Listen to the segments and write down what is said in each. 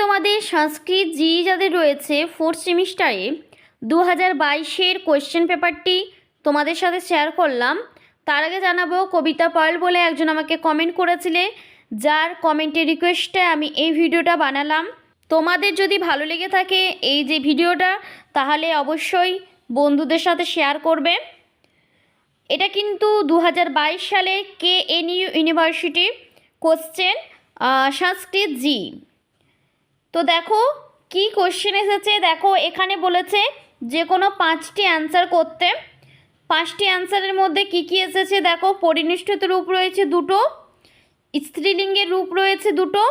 তোমাদের সংস্কৃত জি যাদের রয়েছে ফোর্থ সেমিস্টারে 2022-এর কোয়েশ্চেন পেপারটি তোমাদের সাথে শেয়ার করলাম। তার আগে জানাবো, কবিতা পাল বলে একজন আমাকে কমেন্ট করেছিলে, যার কমেন্টের রিকোয়েস্টে আমি এই ভিডিওটা বানালাম। তোমাদের যদি ভালো লেগে থাকে এই যে ভিডিওটা, তাহলে অবশ্যই বন্ধুদের সাথে শেয়ার করবে। এটা কিন্তু 2022 সালে KNU ইউনিভার্সিটি কোশ্চেন সংস্কৃত জি। তো দেখো কি কোশ্চেন এসেছে। দেখো এখানে বলেছে যে কোনো 5টি অ্যান্সার করতে। 5টি অ্যান্সারের মধ্যে কি কি এসেছে দেখো। পরিনিষ্ঠিত রূপ রয়েছে 2টো, স্ত্রীলিঙ্গের রূপ রয়েছে 2টো,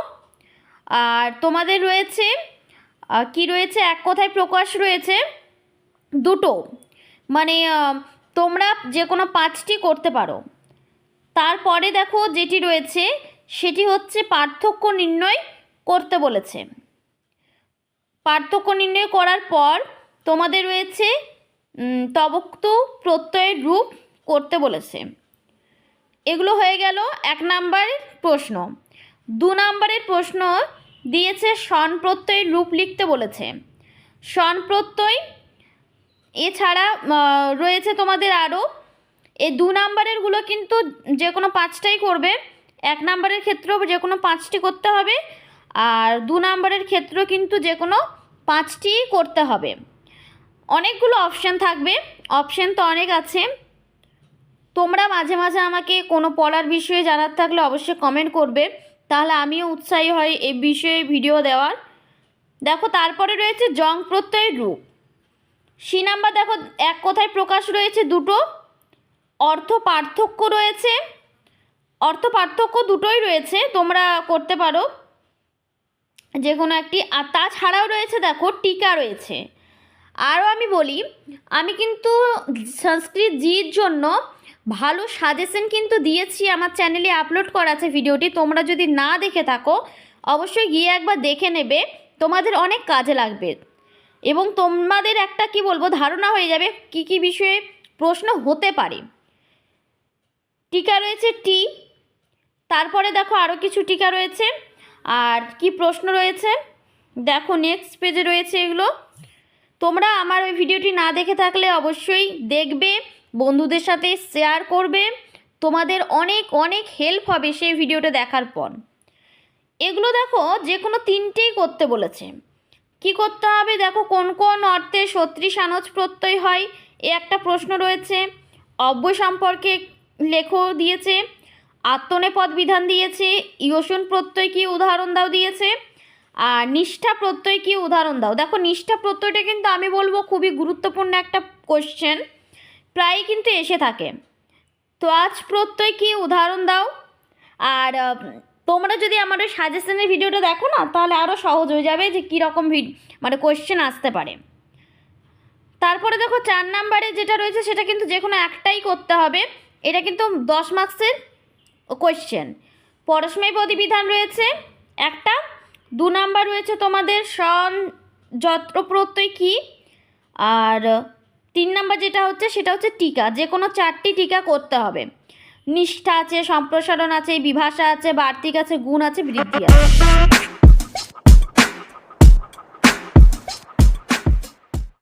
আর তোমাদের রয়েছে কি রয়েছে, এক কথায় প্রকাশ রয়েছে 2টো। মানে তোমরা যে কোনো 5টি করতে পারো। তারপরে দেখো যেটি রয়েছে সেটি হচ্ছে পার্থক্য নির্ণয় করতে বলেছে। পার্থক্য নির্ণয় করার পর তোমাদের রয়েছে তবক্ত প্রত্যয়ের রূপ করতে বলেছে। এগুলো হয়ে গেল 1 নম্বরের প্রশ্ন। 2 নম্বরের প্রশ্ন দিয়েছে সন প্রত্যয়ের রূপ লিখতে বলেছে। সন প্রত্যয় এছাড়া রয়েছে তোমাদের আরও। এই 2 নম্বরেরগুলো কিন্তু যে কোনো 5টাই করবে। 1 নম্বরের ক্ষেত্রেও যে কোনো 5টি করতে হবে, আর 2 নম্বরের ক্ষেত্রেও কিন্তু যে কোনো 5টি করতে হবে। অনেকগুলো অপশান থাকবে, অপশান তো অনেক আছে। তোমরা মাঝে মাঝে আমাকে কোনো পড়ার বিষয়ে জানার থাকলে অবশ্যই কমেন্ট করবে, তাহলে আমিও উৎসাহী হই এই বিষয়ে ভিডিও দেওয়ার। দেখো তারপরে রয়েছে জং প্রত্যয়ের রূপ। সি নাম্বার দেখো এক কথায় প্রকাশ রয়েছে 2টো, অর্থ পার্থক্য রয়েছে, অর্থ পার্থক্য 2টোই রয়েছে, তোমরা করতে পারো যে কোনো একটি। আর তাছাড়াও রয়েছে দেখো টিকা রয়েছে। আরও আমি বলি, আমি কিন্তু সংস্কৃত জির জন্য ভালো সাজেশন কিন্তু দিয়েছি, আমার চ্যানেলে আপলোড করা আছে ভিডিওটি। তোমরা যদি না দেখে থাকো অবশ্যই গিয়ে একবার দেখে নেবে, তোমাদের অনেক কাজে লাগবে এবং তোমাদের একটা কি বলবো ধারণা হয়ে যাবে কি কি বিষয়ে প্রশ্ন হতে পারে। টিকা রয়েছে টি, তারপরে দেখো আরও কিছু টিকা রয়েছে। আর কি প্রশ্ন রয়েছে দেখো নেক্সট পেজে রয়েছে এগুলো। তোমরা আমার ওই ভিডিওটি না দেখে থাকলে অবশ্যই দেখবে, বন্ধুদের সাথে শেয়ার করবে, তোমাদের অনেক অনেক হেল্প হবে সেই ভিডিওটা দেখার পর। এগুলো দেখো যে কোনো 3টেই করতে বলেছে। কি করতে হবে দেখো, কোন কোন অর্থে সদৃশানজ প্রত্যয় হয় এ একটা প্রশ্ন রয়েছে। অব্যয় সম্পর্কে লেখো দিয়েছে, আত্মনেপদ বিধান দিয়েছে, ইয়সন প্রত্যয় কি উদাহরণ দাও দিয়েছে, আর নিষ্ঠা প্রত্যয় কি উদাহরণ দাও। দেখো নিষ্ঠা প্রত্যয়টা কিন্তু আমি বলবো খুবই গুরুত্বপূর্ণ একটা কোশ্চেন, প্রায়ই কিন্তু এসে থাকে। তো আজ প্রত্যয় কি উদাহরণ দাও। আর তোমরা যদি আমার ওই সাজেশনের ভিডিওটা দেখো না, তাহলে আরও সহজ হয়ে যাবে যে কীরকম মানে কোশ্চেন আসতে পারে। তারপরে দেখো 4 নম্বরে যেটা রয়েছে সেটা কিন্তু যে কোনো একটাই করতে হবে। এটা কিন্তু 10 মার্কসের কোশ্চেন। পরস্ময় প্রতিবিধান রয়েছে একটা। 2 নাম্বার রয়েছে তোমাদের সন যত্র প্রত্যয় কী, আর 3 নাম্বার যেটা হচ্ছে সেটা হচ্ছে টিকা। যে কোনো 4টি টিকা করতে হবে। নিষ্ঠা আছে, সম্প্রসারণ আছে, বিভাষা আছে, বার্তিক আছে, গুণ আছে, বৃদ্ধি আছে।